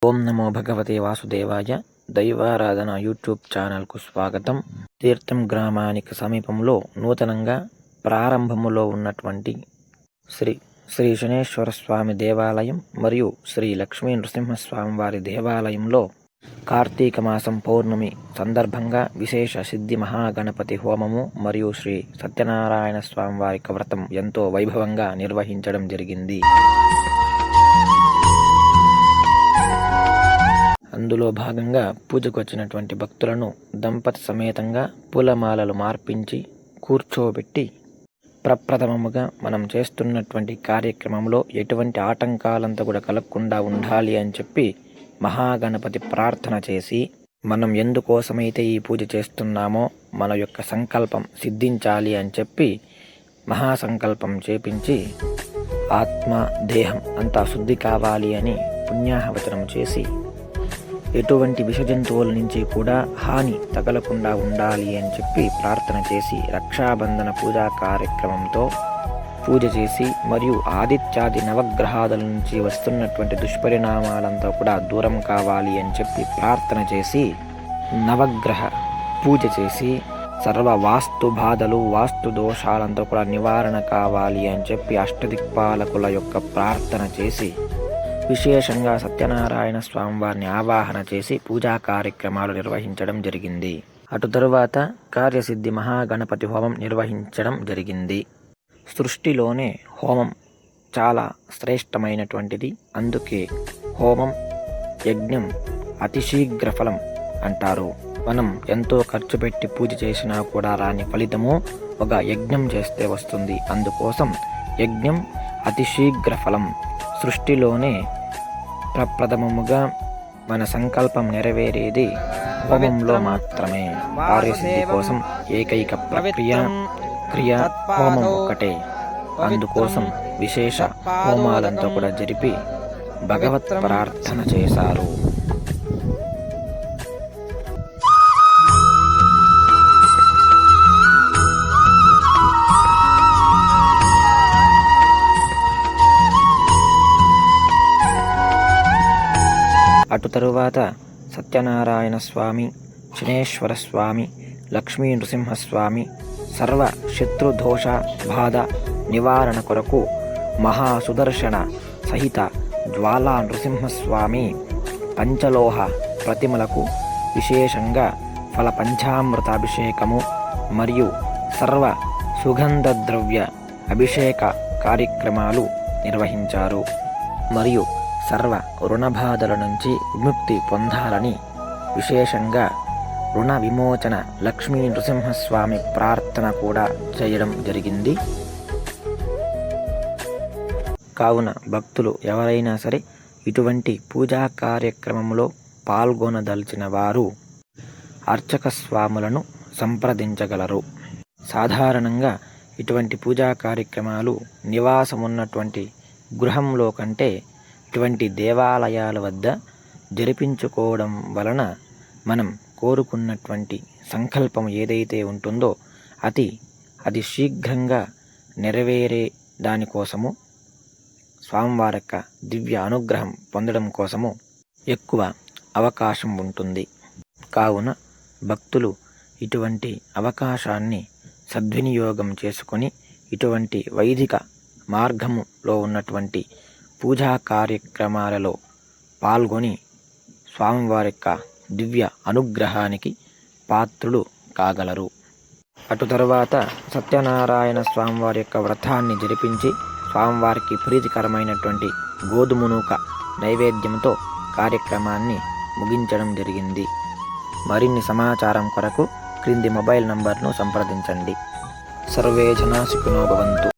ఓం నమో భగవతే వాసుదేవాయ. దైవారాధన యూట్యూబ్ ఛానల్కు స్వాగతం. తీర్థం గ్రామానికి సమీపంలో నూతనంగా ప్రారంభములో ఉన్నటువంటి శ్రీ శనేశ్వర స్వామి దేవాలయం మరియు శ్రీ లక్ష్మీ నృసింహస్వామి వారి దేవాలయంలో కార్తీక మాసం పౌర్ణమి సందర్భంగా విశేష సిద్ధి మహాగణపతి హోమము మరియు శ్రీ సత్యనారాయణ స్వామి వారి వ్రతం ఎంతో వైభవంగా నిర్వహించడం జరిగింది. అందులో భాగంగా పూజకు వచ్చినటువంటి భక్తులను దంపతి సమేతంగా పూలమాలలు మార్పించి కూర్చోబెట్టి ప్రప్రథమముగా మనం చేస్తున్నటువంటి కార్యక్రమంలో ఎటువంటి ఆటంకాలంతా కూడా కలగకుండా ఉండాలి అని చెప్పి మహాగణపతి ప్రార్థన చేసి, మనం ఎందుకోసమైతే ఈ పూజ చేస్తున్నామో మన యొక్క సంకల్పం సిద్ధించాలి అని చెప్పి మహాసంకల్పం చేపించి ఆత్మ దేహం అంతా శుద్ధి కావాలి అని పుణ్యాహవచనం చేసి, ఎటువంటి విషజంతువుల నుంచి కూడా హాని తగలకుండా ఉండాలి అని చెప్పి ప్రార్థన చేసి రక్షాబంధన పూజా కార్యక్రమంతో పూజ చేసి, మరియు ఆదిత్యాది నవగ్రహాల నుంచి వస్తున్నటువంటి దుష్పరిణామాలంతా కూడా దూరం కావాలి అని చెప్పి ప్రార్థన చేసి నవగ్రహ పూజ చేసి సర్వ వాస్తు బాధలు వాస్తు దోషాలంతా కూడా నివారణ కావాలి అని చెప్పి అష్టదిక్పాలకుల యొక్క ప్రార్థన చేసి విశేషంగా సత్యనారాయణ స్వామి వారిని ఆవాహన చేసి పూజా కార్యక్రమాలు నిర్వహించడం జరిగింది. అటు తరువాత కార్యసిద్ధి మహాగణపతి హోమం నిర్వహించడం జరిగింది. సృష్టిలోనే హోమం చాలా శ్రేష్టమైనటువంటిది. అందుకే హోమం యజ్ఞం అతి శీఘ్ర ఫలం అంటారు. మనం ఎంతో ఖర్చు పెట్టి పూజ చేసినా కూడా రాని ఫలితము ఒక యజ్ఞం చేస్తే వస్తుంది. అందుకోసం యజ్ఞం అతి శీఘ్ర ఫలం. సృష్టిలోనే ప్రప్రథమముగా మన సంకల్పం నెరవేరేది హోమంలో మాత్రమే. కార్యసిద్ధి కోసం ఏకైక క్రియ హోమం ఒకటే. అందుకోసం విశేష హోమాలంతా కూడా జరిపి భగవత్ ప్రార్థన చేశారు. అటు తరువాత సత్యనారాయణ స్వామి, శనేశ్వర స్వామి, లక్ష్మీ నృసింహస్వామి సర్వ శత్రుదోష బాధ నివారణ కొరకు మహాసుదర్శన సహిత జ్వాలా నృసింహస్వామి పంచలోహ ప్రతిమలకు విశేషంగా ఫల పంచామృతాభిషేకము మరియు సర్వ సుగంధ ద్రవ్య అభిషేక కార్యక్రమాలు నిర్వహించారు. మరియు సర్వ రుణబాధల నుంచి విముక్తి పొందాలని విశేషంగా రుణ విమోచన లక్ష్మీ నృసింహస్వామి ప్రార్థన కూడా చేయడం జరిగింది. కావున భక్తులు ఎవరైనా సరే ఇటువంటి పూజా కార్యక్రమంలో పాల్గొనదలిచిన వారు అర్చక స్వాములను సంప్రదించగలరు. సాధారణంగా ఇటువంటి పూజా కార్యక్రమాలు నివాసమున్నటువంటి గృహంలో కంటే ఇటువంటి దేవాలయాల వద్ద జరిపించుకోవడం వలన మనం కోరుకున్నటువంటి సంకల్పం ఏదైతే ఉంటుందో అది శీఘ్రంగా నెరవేరే దానికోసము, స్వామివారి యొక్క దివ్య అనుగ్రహం పొందడం కోసము ఎక్కువ అవకాశం ఉంటుంది. కావున భక్తులు ఇటువంటి అవకాశాన్ని సద్వినియోగం చేసుకొని ఇటువంటి వైదిక మార్గములో ఉన్నటువంటి పూజా కార్యక్రమాలలో పాల్గొని స్వామివారి యొక్క దివ్య అనుగ్రహానికి పాత్రులు కాగలరు. అటు తరువాత సత్యనారాయణ స్వామివారి యొక్క వ్రతాన్ని జరిపించి స్వామివారికి ప్రీతికరమైనటువంటి గోధుమనూక నైవేద్యంతో కార్యక్రమాన్ని ముగించడం జరిగింది. మరిన్ని సమాచారం కొరకు క్రింది మొబైల్ నంబర్ను సంప్రదించండి. సర్వే జనా సుఖినో భవంతు.